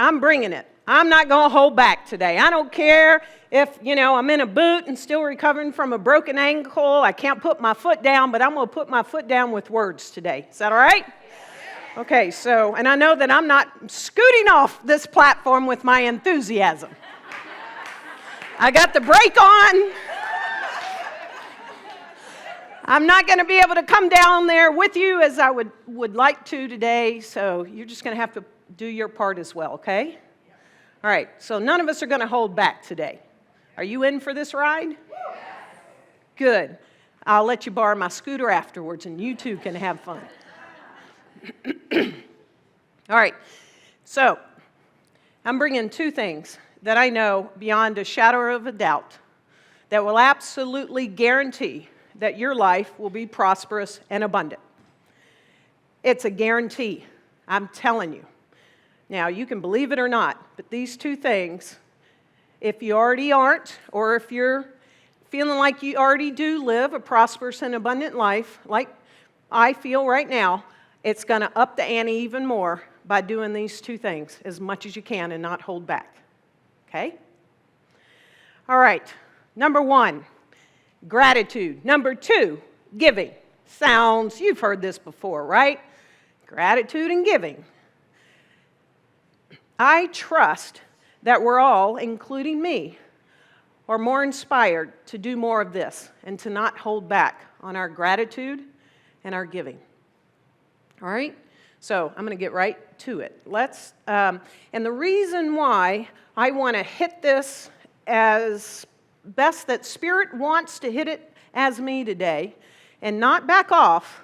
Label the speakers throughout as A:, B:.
A: I'm bringing it. I'm not going to hold back today. I don't care if, I'm in a boot and still recovering from a broken ankle. I can't put my foot down, but I'm going to put my foot down with words today. Is that all right? Okay, and I know that I'm not scooting off this platform with my enthusiasm. I got the brake on. I'm not going to be able to come down there with you as I would like to today, so you're just going to have to do your part as well, okay? All right, so none of us are going to hold back today. Are you in for this ride? Good. I'll let you borrow my scooter afterwards, and you too can have fun. All right, so I'm bringing two things that I know beyond a shadow of a doubt that will absolutely guarantee that your life will be prosperous and abundant. It's a guarantee, I'm telling you. Now, you can believe it or not, but these two things, if you already aren't, or if you're feeling like you already do live a prosperous and abundant life, like I feel right now, it's going to up the ante even more by doing these two things as much as you can and not hold back. Okay? All right. Number one, gratitude. Number two, giving. You've heard this before, right? Gratitude and giving. I trust that we're all, including me, are more inspired to do more of this and to not hold back on our gratitude and our giving. All right? So I'm going to get right to it. And the reason why I want to hit this as best that Spirit wants to hit it as me today and not back off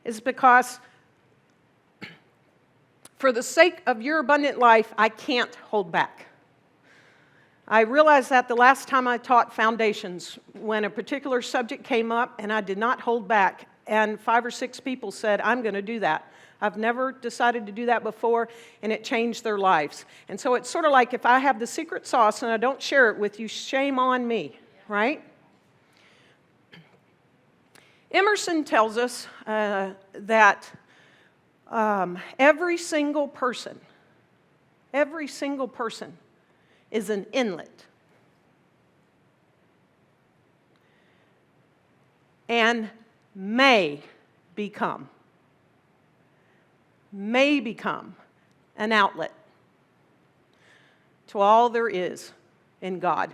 A: is because for the sake of your abundant life, I can't hold back. I realized that the last time I taught foundations, when a particular subject came up and I did not hold back, and 5 or 6 people said, I'm going to do that. I've never decided to do that before, and it changed their lives. And so it's sort of like if I have the secret sauce and I don't share it with you, shame on me, right? Emerson tells us that every single person is an inlet. And may become an outlet to all there is in God.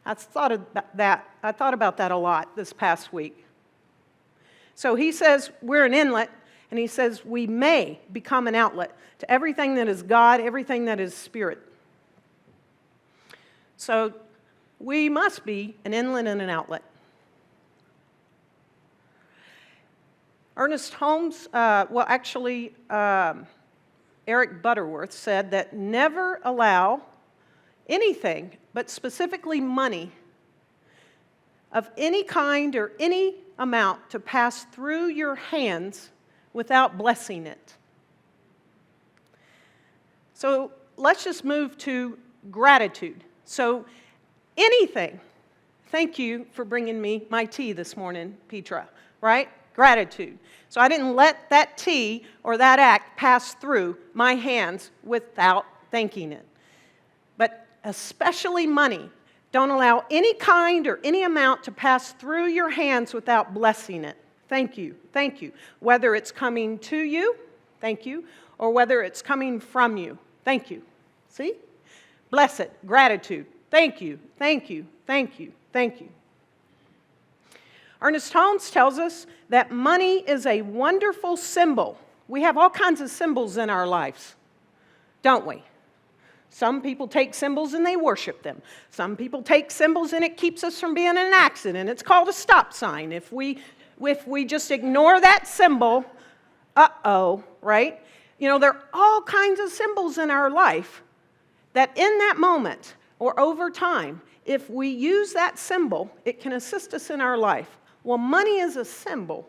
A: I thought about that a lot this past week. So he says we're an inlet, and he says we may become an outlet to everything that is God, everything that is Spirit. So we must be an inlet and an outlet. Ernest Holmes, Eric Butterworth said that never allow anything, but specifically money, of any kind or any amount to pass through your hands without blessing it. So let's just move to gratitude. So anything, thank you for bringing me my tea this morning, Petra, right? Gratitude. So I didn't let that tea or that act pass through my hands without thanking it. But especially money. Don't allow any kind or any amount to pass through your hands without blessing it. Thank you. Thank you. Whether it's coming to you, thank you, or whether it's coming from you, thank you. See? Bless it. Gratitude. Thank you. Thank you. Thank you. Thank you. Ernest Holmes tells us that money is a wonderful symbol. We have all kinds of symbols in our lives, don't we? Some people take symbols and they worship them. Some people take symbols and it keeps us from being in an accident. It's called a stop sign. If we just ignore that symbol, right? There are all kinds of symbols in our life that in that moment or over time, if we use that symbol, it can assist us in our life. Well, money is a symbol,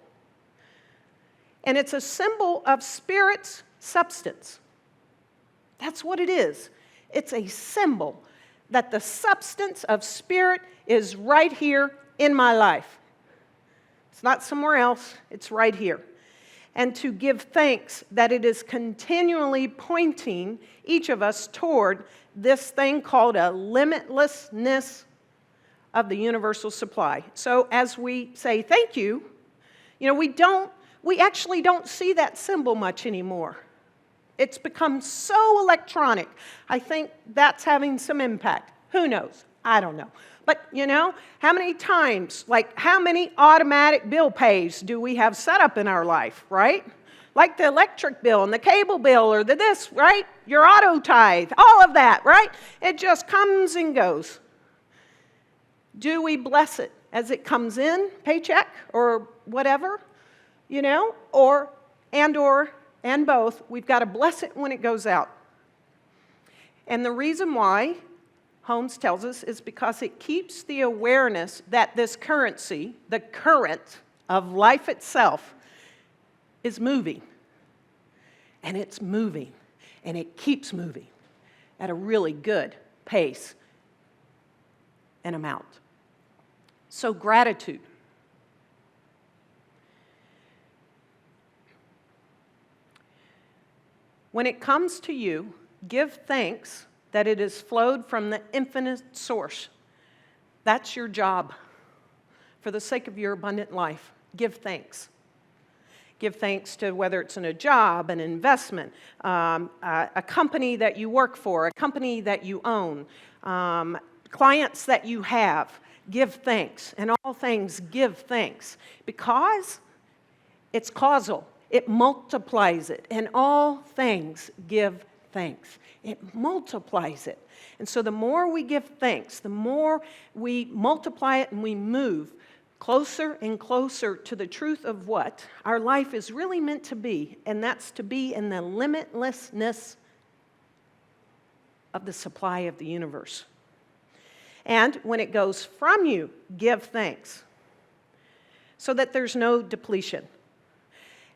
A: and it's a symbol of Spirit's substance. That's what it is. It's a symbol that the substance of Spirit is right here in my life. It's not somewhere else. It's right here. and to give thanks that it is continually pointing each of us toward this thing called a limitlessness of the universal supply. So as we say thank you, we actually don't see that symbol much anymore. It's become so electronic. I think that's having some impact. Who knows? I don't know. But, how many times, how many automatic bill pays do we have set up in our life, right? Like the electric bill and the cable bill or the this, right? Your auto tithe, all of that, right? It just comes and goes. Do we bless it as it comes in, paycheck or whatever, and both? We've got to bless it when it goes out. And the reason why, Holmes tells us, is because it keeps the awareness that this currency, the current of life itself, is moving. And it's moving. And it keeps moving at a really good pace and amount. So gratitude. When it comes to you, give thanks that it has flowed from the infinite source. That's your job. For the sake of your abundant life, give thanks. Give thanks to whether it's in a job, an investment, a company that you work for, a company that you own, clients that you have. Give thanks. In all things, give thanks. Because it's causal. It multiplies it. In all things, give thanks. It multiplies it. And so the more we give thanks, the more we multiply it and we move closer and closer to the truth of what our life is really meant to be, and that's to be in the limitlessness of the supply of the universe. And when it goes from you, give thanks so that there's no depletion.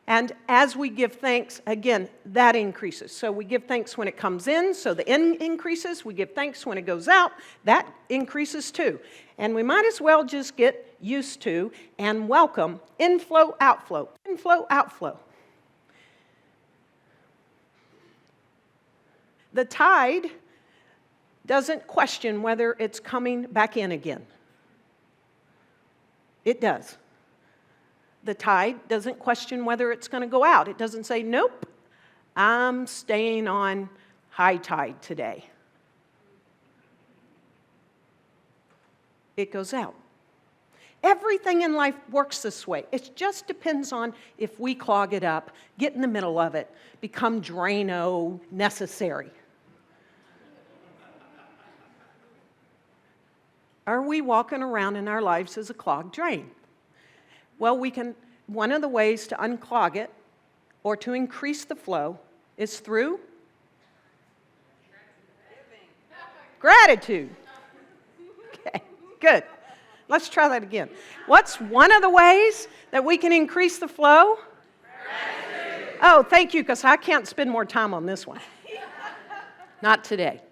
A: And as we give thanks, again, that increases. So we give thanks when it comes in, so the in increases. We give thanks when it goes out, that increases too. And we might as well just get used to and welcome inflow, outflow, inflow, outflow. The tide doesn't question whether it's coming back in again. It does. The tide doesn't question whether it's going to go out. It doesn't say, nope, I'm staying on high tide today. It goes out. Everything in life works this way. It just depends on if we clog it up, get in the middle of it, become Drano necessary. Are we walking around in our lives as a clogged drain? Well, one of the ways to unclog it or to increase the flow is through gratitude. Okay, good. Let's try that again. What's one of the ways that we can increase the flow? Gratitude. Oh, thank you, because I can't spend more time on this one. Not today.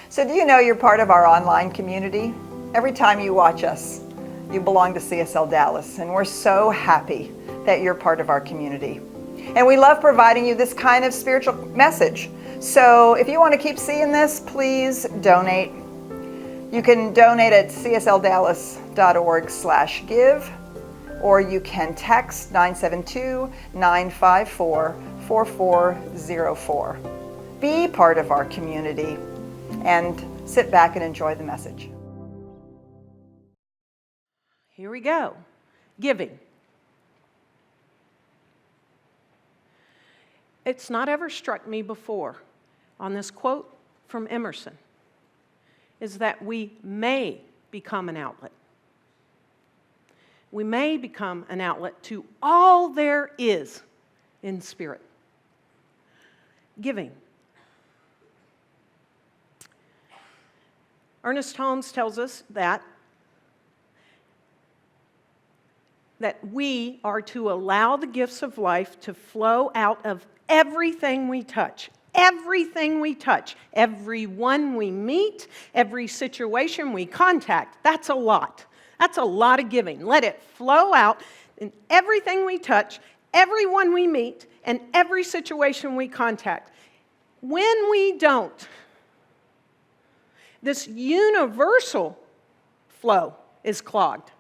B: So do you know you're part of our online community? Every time you watch us, you belong to CSL Dallas, and we're so happy that you're part of our community. And we love providing you this kind of spiritual message. So if you want to keep seeing this, please donate. You can donate at csldallas.org/give, or you can text 972-954-4404. Be part of our community and sit back and enjoy the message.
A: Here we go. Giving. It's not ever struck me before on this quote from Emerson is that we may become an outlet. We may become an outlet to all there is in spirit. Giving. Ernest Holmes tells us that we are to allow the gifts of life to flow out of everything we touch. everything we touch, everyone we meet, every situation we contact. That's a lot. That's a lot of giving. Let it flow out in everything we touch, everyone we meet, and every situation we contact. When we don't, this universal flow is clogged.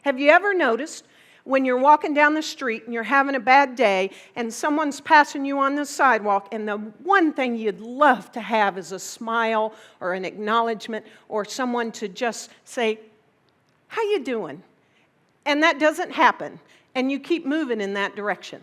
A: Have you ever noticed when you're walking down the street and you're having a bad day and someone's passing you on the sidewalk and the one thing you'd love to have is a smile or an acknowledgement or someone to just say, "How you doing?" And that doesn't happen, and you keep moving in that direction.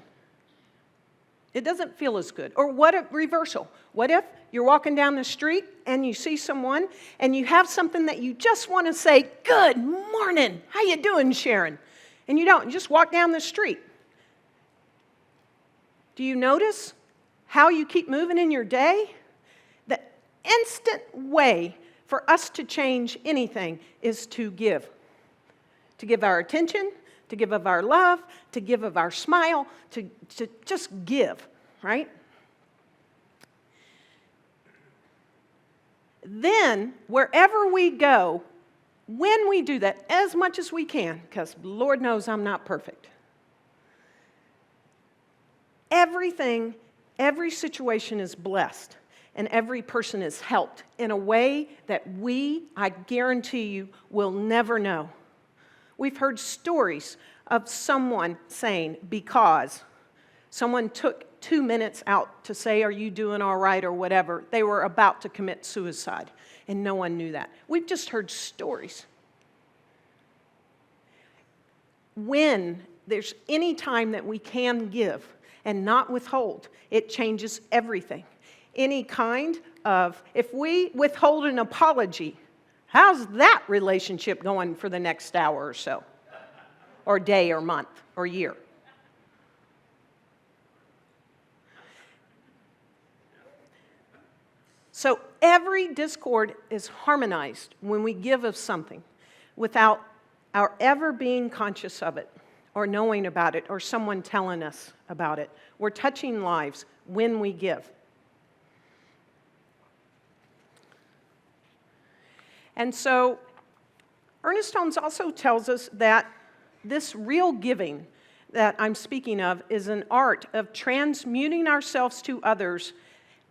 A: It doesn't feel as good. Or what if reversal? What if you're walking down the street and you see someone and you have something that you just want to say, "Good morning, how you doing, Sharon?" And you don't, you just walk down the street. Do you notice how you keep moving in your day? The instant way for us to change anything is to give. To give our attention, to give of our love, to give of our smile, to just give, right? Then, wherever we go, when we do that, as much as we can, because Lord knows I'm not perfect, everything, every situation is blessed, and every person is helped in a way that I guarantee you, will never know. We've heard stories of someone saying, because someone took 2 minutes out to say, "Are you doing all right?" or whatever, they were about to commit suicide, and no one knew that. We've just heard stories. When there's any time that we can give and not withhold, it changes everything. Any kind of, if we withhold an apology, how's that relationship going for the next hour or so? Or day or month or year? So every discord is harmonized when we give of something without our ever being conscious of it or knowing about it or someone telling us about it. We're touching lives when we give. And so Ernest Holmes also tells us that this real giving that I'm speaking of is an art of transmuting ourselves to others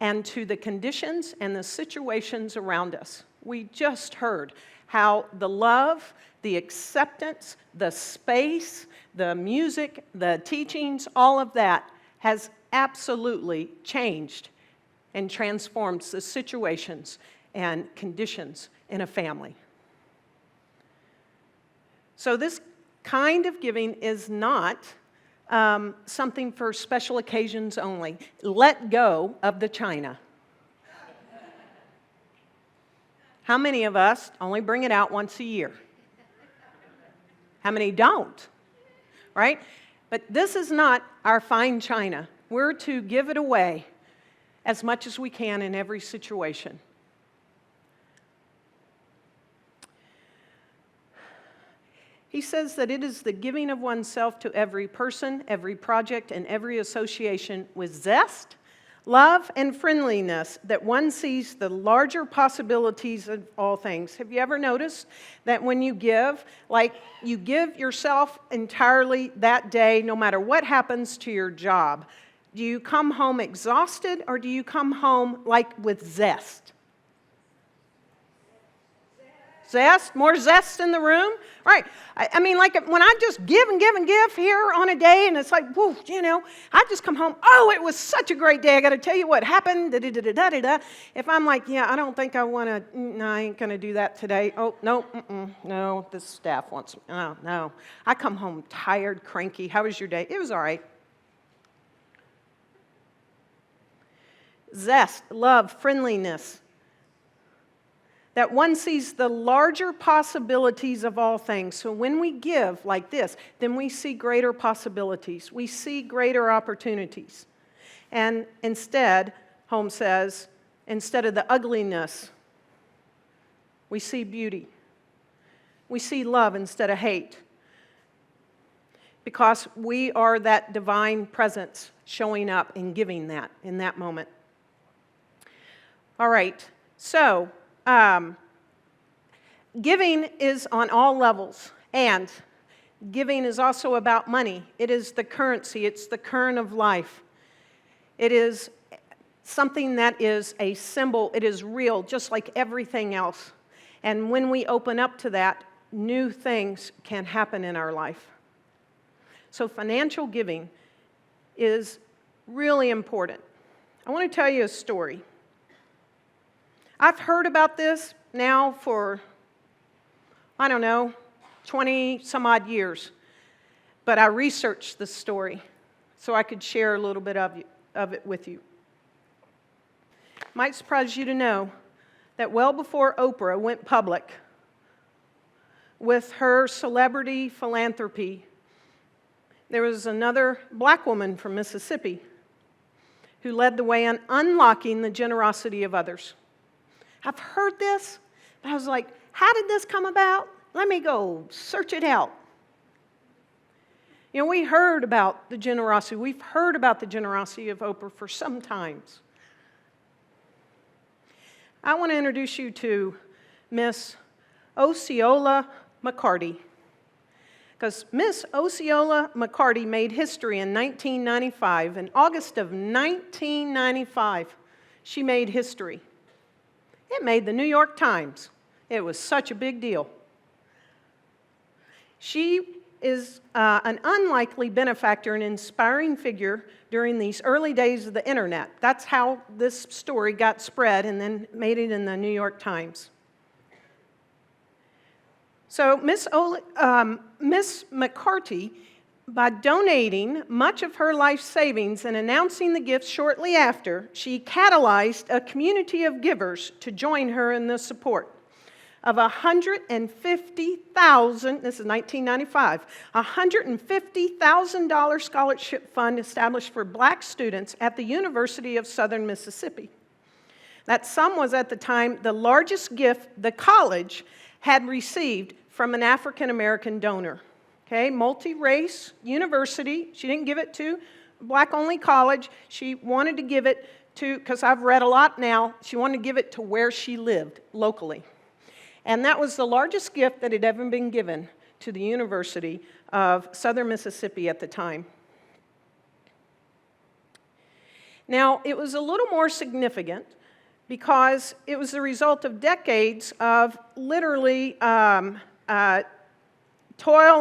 A: and to the conditions and the situations around us. We just heard how the love, the acceptance, the space, the music, the teachings, all of that has absolutely changed and transformed the situations and conditions in a family. So this kind of giving is not something for special occasions only. Let go of the china. How many of us only bring it out once a year? How many don't? Right? But this is not our fine china. We're to give it away as much as we can in every situation. He says that it is the giving of oneself to every person, every project, and every association with zest, love, and friendliness that one sees the larger possibilities of all things. Have you ever noticed that when you give, like you give yourself entirely that day, no matter what happens to your job, do you come home exhausted or do you come home like with zest? Zest? More zest in the room? Right. I mean, like when I just give and give and give here on a day, and it's like, whoo, I just come home, oh, it was such a great day. I got to tell you what happened. Da-da-da-da-da-da. If I'm like, yeah, I don't think I want to, no, I ain't going to do that today. Oh, no, no, this staff wants me. Oh, no. I come home tired, cranky. How was your day? It was all right. Zest, love, friendliness. That one sees the larger possibilities of all things. So when we give like this, then we see greater possibilities. We see greater opportunities. And instead, Holmes says, instead of the ugliness, we see beauty. We see love instead of hate. Because we are that divine presence showing up and giving that in that moment. All right, so giving is on all levels, and giving is also about money. It is the currency, it's the current of life. It is something that is a symbol, it is real, just like everything else. And when we open up to that, new things can happen in our life. So financial giving is really important. I want to tell you a story. I've heard about this now for, 20 some odd years. But I researched this story so I could share a little bit of it with you. Might surprise you to know that well before Oprah went public with her celebrity philanthropy, there was another black woman from Mississippi who led the way in unlocking the generosity of others. I've heard this, but I was like, how did this come about? Let me go search it out. You know, we heard about the generosity. We've heard about the generosity of Oprah for some times. I want to introduce you to Miss Osceola McCarty. Because Miss Osceola McCarty made history in 1995. In August of 1995, she made history. It made the New York Times. It was such a big deal. She is an unlikely benefactor and inspiring figure during these early days of the internet. That's how this story got spread and then made it in the New York Times. So Miss McCarty, by donating much of her life savings and announcing the gifts shortly after, she catalyzed a community of givers to join her in the support of $150,000, this is 1995, $150,000 scholarship fund established for black students at the University of Southern Mississippi. That sum was at the time the largest gift the college had received from an African-American donor. Okay, multi-race university. She didn't give it to a black-only college. She wanted to give it to, because I've read a lot now, she wanted to give it to where she lived, locally. And that was the largest gift that had ever been given to the University of Southern Mississippi at the time. Now, it was a little more significant because it was the result of decades of literally toil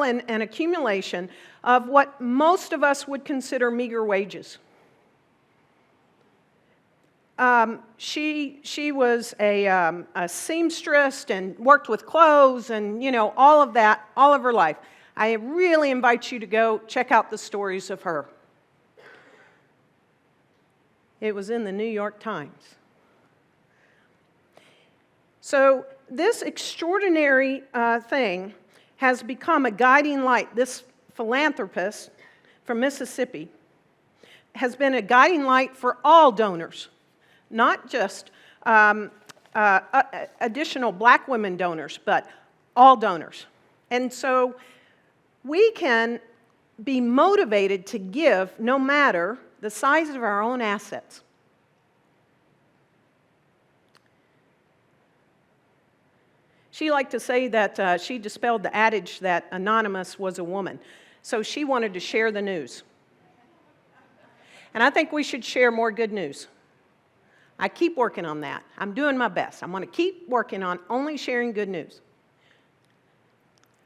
A: and accumulation of what most of us would consider meager wages. She was a seamstress and worked with clothes and, all of that, all of her life. I really invite you to go check out the stories of her. It was in the New York Times. So this extraordinary thing has become a guiding light. This philanthropist from Mississippi has been a guiding light for all donors. Not just additional black women donors, but all donors. And so we can be motivated to give no matter the size of our own assets. She liked to say that she dispelled the adage that anonymous was a woman. So she wanted to share the news. And I think we should share more good news. I keep working on that. I'm doing my best. I'm going to keep working on only sharing good news.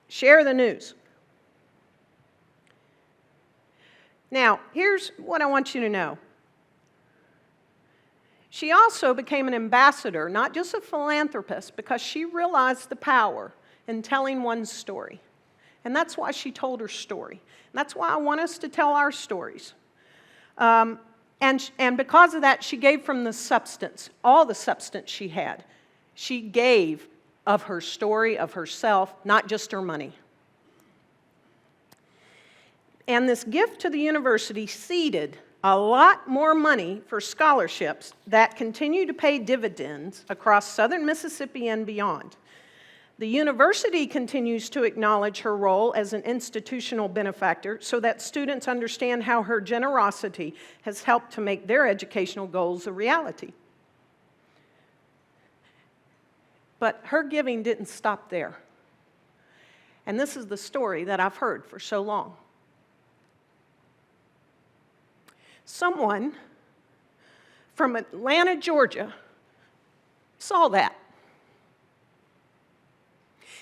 A: Share the news. Now, here's what I want you to know. She also became an ambassador, not just a philanthropist, because she realized the power in telling one's story. And that's why she told her story. And that's why I want us to tell our stories. And because of that, she gave from the substance, all the substance she had. She gave of her story, of herself, not just her money. And this gift to the university seeded a lot more money for scholarships that continue to pay dividends across southern Mississippi and beyond. The university continues to acknowledge her role as an institutional benefactor so that students understand how her generosity has helped to make their educational goals a reality. But her giving didn't stop there. And this is the story that I've heard for so long. Someone from Atlanta, Georgia, saw that.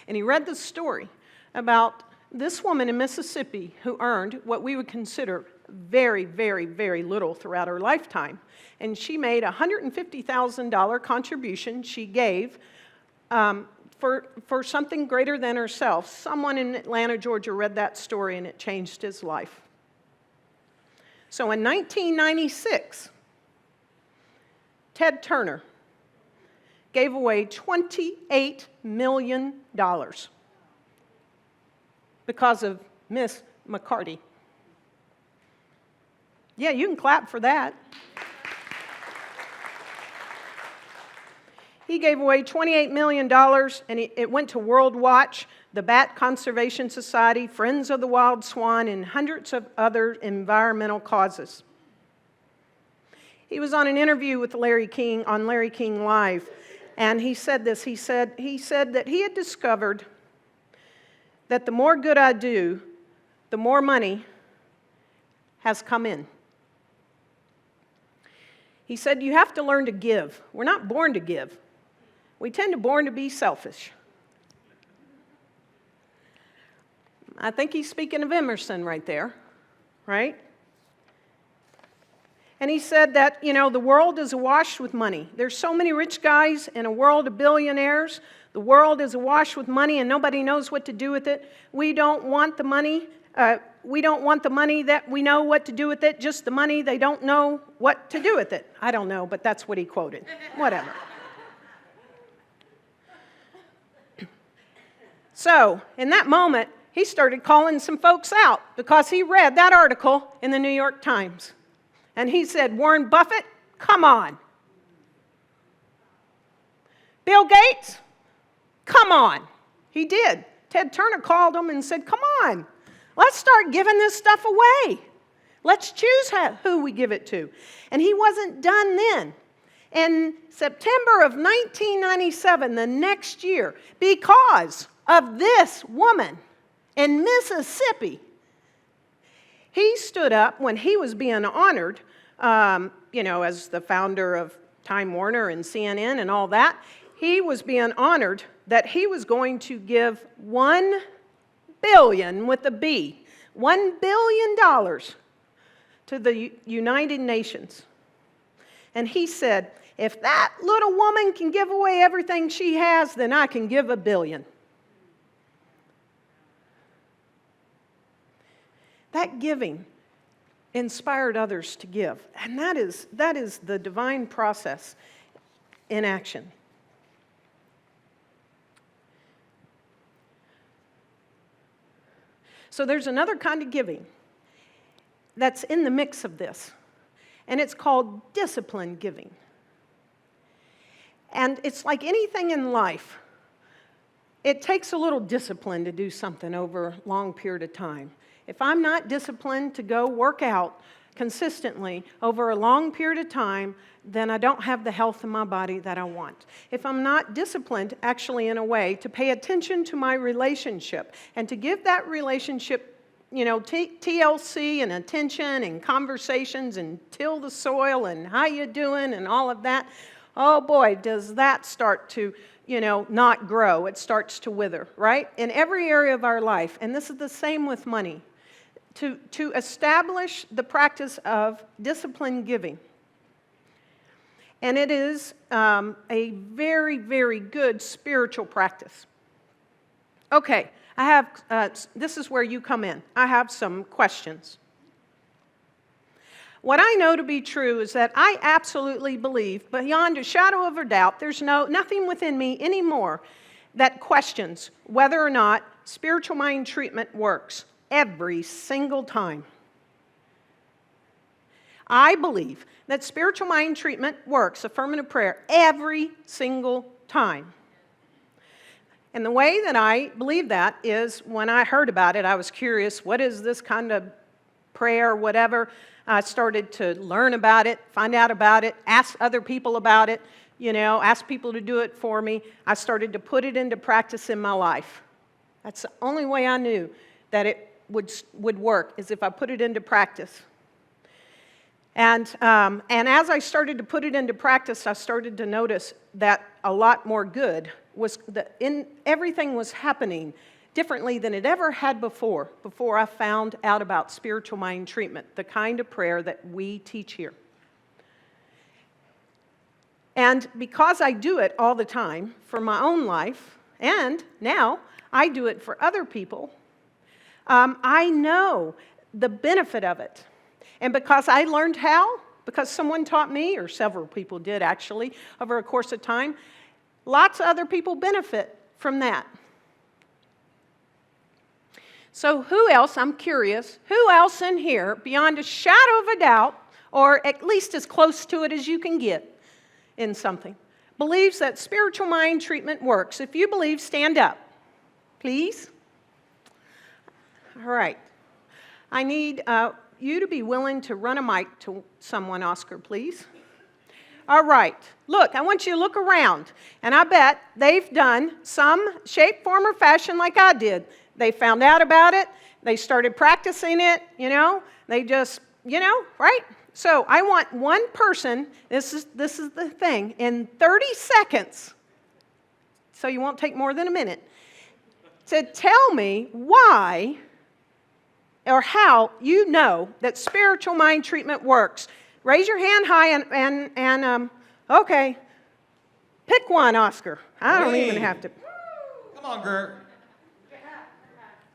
A: And he read the story about this woman in Mississippi who earned what we would consider very, very, very little throughout her lifetime. And she made a $150,000 contribution she gave for something greater than herself. Someone in Atlanta, Georgia read that story and it changed his life. So in 1996, Ted Turner gave away $28 million because of Miss McCarty. Yeah, you can clap for that. He gave away $28 million, and it went to World Watch, the Bat Conservation Society, Friends of the Wild Swan, and hundreds of other environmental causes. He was on an interview with Larry King on Larry King Live, and he said this. He said that he had discovered that the more good I do, the more money has come in. He said, you have to learn to give. We're not born to give. We tend to born to be selfish. I think he's speaking of Emerson right there, right? And he said that, the world is awash with money. There's so many rich guys in a world of billionaires. The world is awash with money and nobody knows what to do with it. We don't want the money. We don't want the money that we know what to do with it, just the money they don't know what to do with it. I don't know, but that's what he quoted. Whatever. So, in that moment, he started calling some folks out because he read that article in the New York Times. And he said, Warren Buffett, come on. Bill Gates, come on. He did. Ted Turner called him and said, come on. Let's start giving this stuff away. Let's choose who we give it to. And he wasn't done then. In September of 1997, the next year, because of this woman in Mississippi, he stood up when he was being honored, as the founder of Time Warner and CNN and all that. He was being honored that he was going to give $1 billion with a B, $1 billion to the United Nations. And he said, if that little woman can give away everything she has, then I can give $1 billion. That giving inspired others to give. And that is the divine process in action. So there's another kind of giving that's in the mix of this, and it's called discipline giving. And it's like anything in life. It takes a little discipline to do something over a long period of time. If I'm not disciplined to go work out consistently over a long period of time, then I don't have the health in my body that I want. If I'm not disciplined, actually in a way, to pay attention to my relationship and to give that relationship, TLC and attention and conversations and till the soil and how you doing and all of that, oh boy, does that start to, not grow. It starts to wither, right? In every area of our life, and this is the same with money. To establish the practice of disciplined giving. And it is a very, very good spiritual practice. Okay, I have, this is where you come in. I have some questions. What I know to be true is that I absolutely believe, beyond a shadow of a doubt, there's nothing within me anymore that questions whether or not spiritual mind treatment works. Every single time. I believe that spiritual mind treatment works, affirmative prayer, every single time. And the way that I believe that is when I heard about it, I was curious, what is this kind of prayer or whatever? I started to learn about it, find out about it, ask other people about it, asked people to do it for me. I started to put it into practice in my life. That's the only way I knew that it would work, is if I put it into practice. And as I started to put it into practice, I started to notice that a lot more good everything was happening differently than it ever had before I found out about spiritual mind treatment, the kind of prayer that we teach here. And because I do it all the time for my own life, and now I do it for other people, I know the benefit of it. And because I learned how, because someone taught me, or several people did actually, over a course of time, lots of other people benefit from that. So who else, I'm curious, who else in here, beyond a shadow of a doubt, or at least as close to it as you can get in something, believes that spiritual mind treatment works? If you believe, stand up, please. All right. I need you to be willing to run a mic to someone, Oscar, please. All right. Look, I want you to look around, and I bet they've done some shape, form, or fashion like I did. They found out about it. They started practicing it, They just, right? So I want one person, this is the thing, in 30 seconds, so you won't take more than a minute, to tell me why or how you know that spiritual mind treatment works. Raise your hand high and okay. Pick one, Oscar. I don't even have to.
C: Come on, Gert.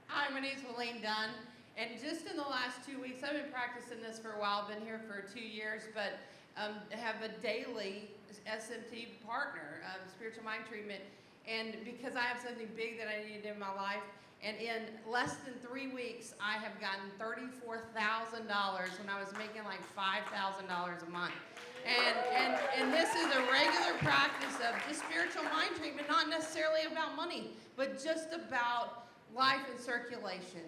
D: Hi, my name's Elaine Dunn, and just in the last 2 weeks, I've been practicing this for a while, been here for 2 years, but have a daily SMT partner, spiritual mind treatment, and because I have something big that I needed in my life, and in less than 3 weeks, I have gotten $34,000 when I was making like $5,000 a month. And this is a regular practice of just spiritual mind treatment, not necessarily about money, but just about life and circulation.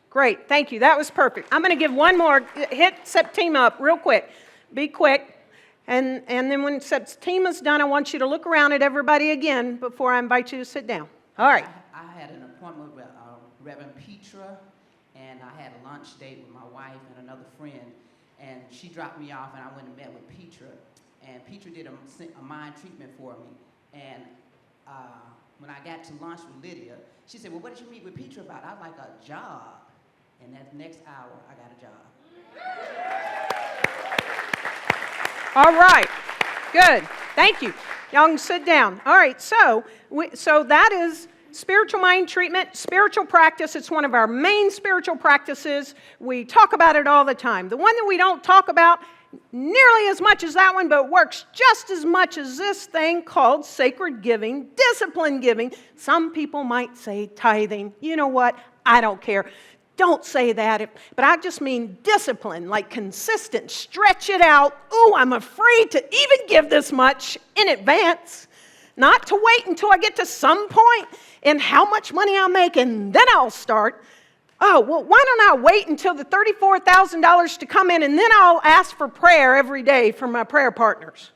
A: Great, thank you. That was perfect. I'm going to give one more. Hit Septima up real quick. Be quick. And then when Septima's done, I want you to look around at everybody again before I invite you to sit down. All right.
E: I had an appointment with Reverend Petra, and I had a lunch date with my wife and another friend, and she dropped me off, and I went and met with Petra, and Petra did a mind treatment for me, and when I got to lunch with Lydia, she said, well, what did you meet with Petra about? I'd like a job. And that next hour, I got a job.
A: All right. Good. Thank you. Y'all can sit down. All right. So that is spiritual mind treatment, spiritual practice. It's one of our main spiritual practices. We talk about it all the time. The one that we don't talk about nearly as much as that one, but works just as much as this thing called sacred giving, discipline giving. Some people might say tithing. You know what? I don't care. Don't say that. But I just mean discipline, like consistent. Stretch it out. Ooh, I'm afraid to even give this much in advance. Not to wait until I get to some point in how much money I make and then I'll start. Oh, well, why don't I wait until the $34,000 to come in and then I'll ask for prayer every day from my prayer partners?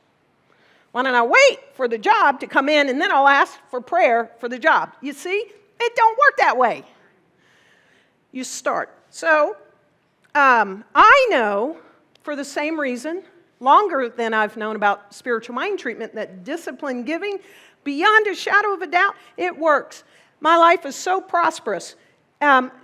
A: Why don't I wait for the job to come in and then I'll ask for prayer for the job? You see, it don't work that way. You start. So, I know, for the same reason, longer than I've known about spiritual mind treatment, that discipline giving, beyond a shadow of a doubt, it works. My life is so prosperous.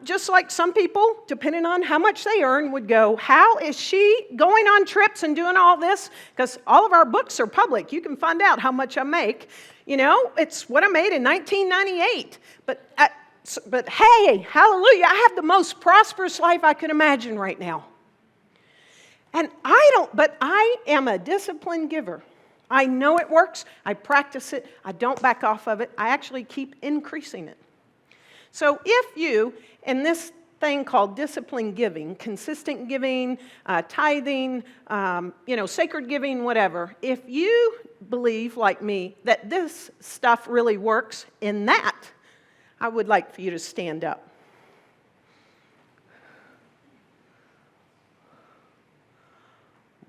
A: Just like some people, depending on how much they earn, would go, how is she going on trips and doing all this? Because all of our books are public. You can find out how much I make. It's what I made in 1998. But hey, hallelujah, I have the most prosperous life I could imagine right now. And I am a disciplined giver. I know it works. I practice it. I don't back off of it. I actually keep increasing it. So if you, in this thing called discipline giving, consistent giving, tithing, sacred giving, whatever, if you believe, like me, that this stuff really works in that, I would like for you to stand up.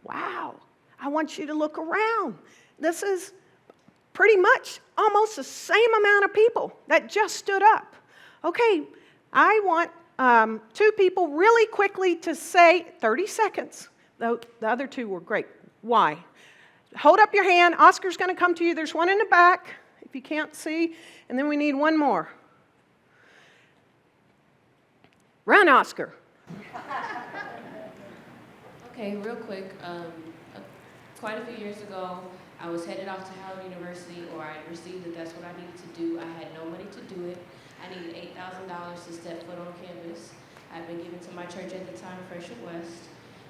A: Wow. I want you to look around. This is pretty much almost the same amount of people that just stood up. Okay, I want 2 people really quickly to say 30 seconds. The other 2 were great. Why? Hold up your hand. Oscar's going to come to you. There's one in the back, if you can't see. And then we need one more. Run, Oscar.
C: Okay, real quick. Quite a few years ago, I was headed off to Howard University, or I received that that's what I needed to do. I had no money to do it. I needed $8,000 to step foot on campus. I'd been given to my church at the time, Fresh West,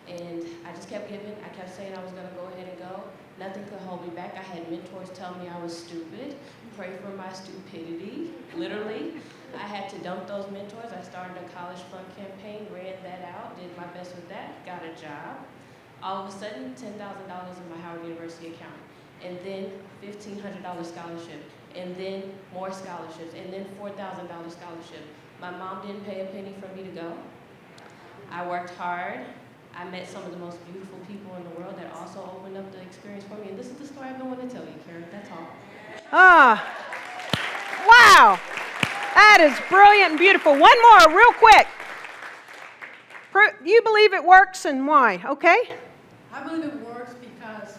C: and I just kept giving. I kept saying I was going to go ahead and go. Nothing could hold me back. I had mentors tell me I was stupid, pray for my stupidity, literally. I had to dump those mentors. I started a college fund campaign, ran that out, did my best with that, got a job. All of a sudden, $10,000 in my Howard University account, and then $1,500 scholarship, and then more scholarships, and then $4,000 scholarship. My mom didn't pay a penny for me to go. I worked hard. I met some of the most beautiful people in the world that also opened up the experience for me. And this is the story I've been wanting to tell you, Karen. That's all.
A: Wow. That is brilliant and beautiful. One more, real quick. You believe it works, and why? Okay?
F: I believe it works because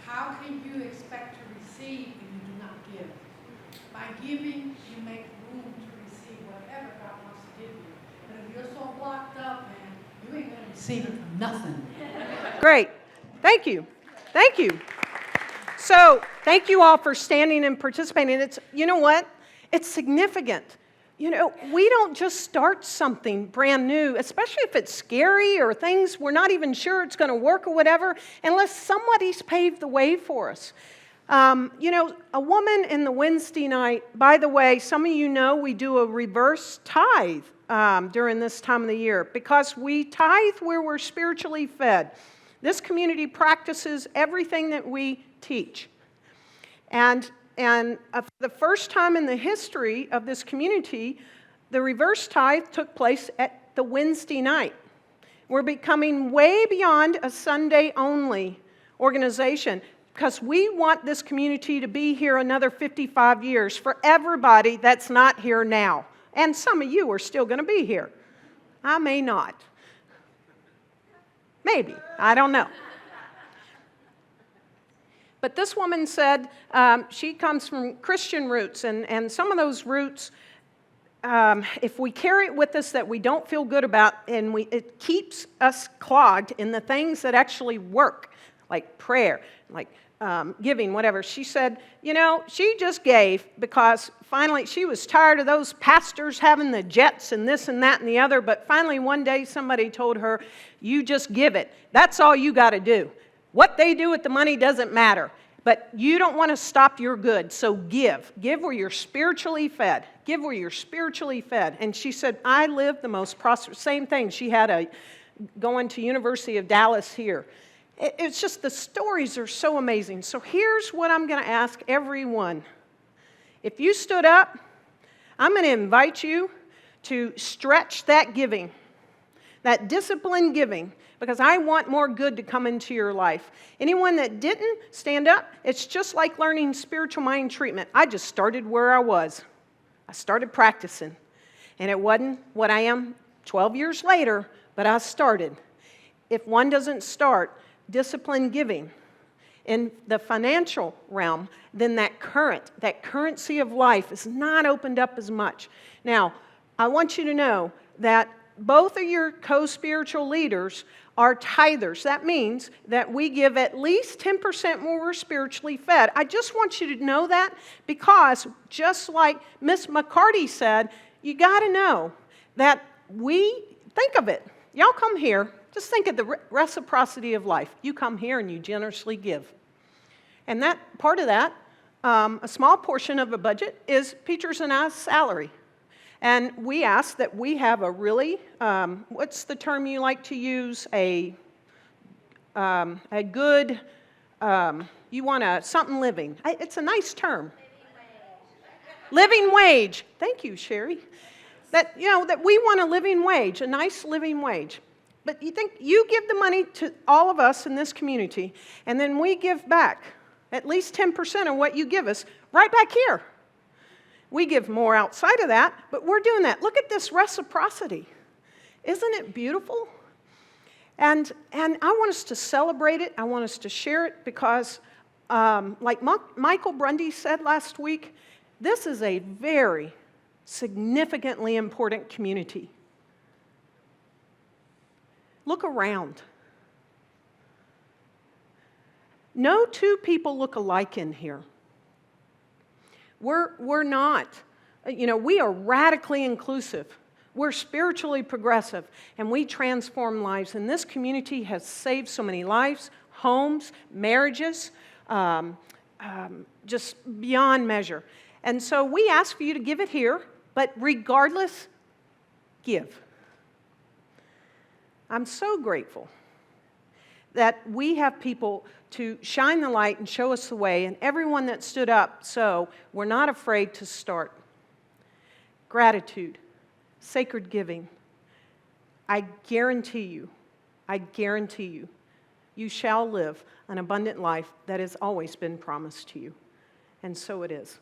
F: how can you expect to receive when you do not give? By giving, you make room to receive whatever God wants to give you. But if you're so blocked up, man, you ain't going to receive it from nothing.
A: Great. Thank you. Thank you. So, thank you all for standing and participating. It's, you know what? It's significant. You know, we don't just start something brand new, especially if it's scary or things we're not even sure it's going to work or whatever, unless somebody's paved the way for us. You know, a woman in the Wednesday night, by the way, some of you know we do a reverse tithe during this time of the year because we tithe where we're spiritually fed. This community practices everything that we teach. And for the first time in the history of this community, the reverse tithe took place at the Wednesday night. We're becoming way beyond a Sunday-only organization because we want this community to be here another 55 years for everybody that's not here now. And some of you are still going to be here. I may not. Maybe. I don't know. But this woman said she comes from Christian roots, and some of those roots, if we carry it with us that we don't feel good about, and it keeps us clogged in the things that actually work, like prayer, like giving, whatever. She said, you know, she just gave because finally she was tired of those pastors having the jets and this and that and the other, but finally one day somebody told her, you just give it. That's all you got to do. What they do with the money doesn't matter, but you don't want to stop your good, so give. Give where you're spiritually fed. Give where you're spiritually fed. And she said, I lived the most prosperous, same thing. She had going to University of Dallas here. It's just the stories are so amazing. So here's what I'm going to ask everyone. If you stood up, I'm going to invite you to stretch that giving, that disciplined giving, because I want more good to come into your life. Anyone that didn't stand up, it's just like learning spiritual mind treatment. I just started where I was. I started practicing. And it wasn't what I am 12 years later, but I started. If one doesn't start disciplined giving in the financial realm, then that currency of life is not opened up as much. Now, I want you to know that both of your co-spiritual leaders are tithers. That means that we give at least 10% when we're spiritually fed. I just want you to know that because just like Miss McCarty said, you got to know that think of it. Y'all come here, just think of the reciprocity of life. You come here and you generously give. And that part of that, a small portion of a budget is Peter's and I's salary. And we ask that we have a really, what's the term you like to use? A good, you want something living. It's a nice term. Living wage. Thank you, Sherry. That we want a living wage, a nice living wage. But you think you give the money to all of us in this community, and then we give back At least 10% of what you give us right back here. We give more outside of that, but we're doing that. Look at this reciprocity. Isn't it beautiful? And I want us to celebrate it. I want us to share it because, like Michael Grundy said last week, this is a very significantly important community. Look around. No two people look alike in here. We're not. We are radically inclusive. We're spiritually progressive, and we transform lives. And this community has saved so many lives, homes, marriages, just beyond measure. And so we ask for you to give it here, but regardless, give. I'm so grateful that we have people to shine the light and show us the way, and everyone that stood up, so we're not afraid to start. Gratitude, sacred giving. I guarantee you, you shall live an abundant life that has always been promised to you. And so it is.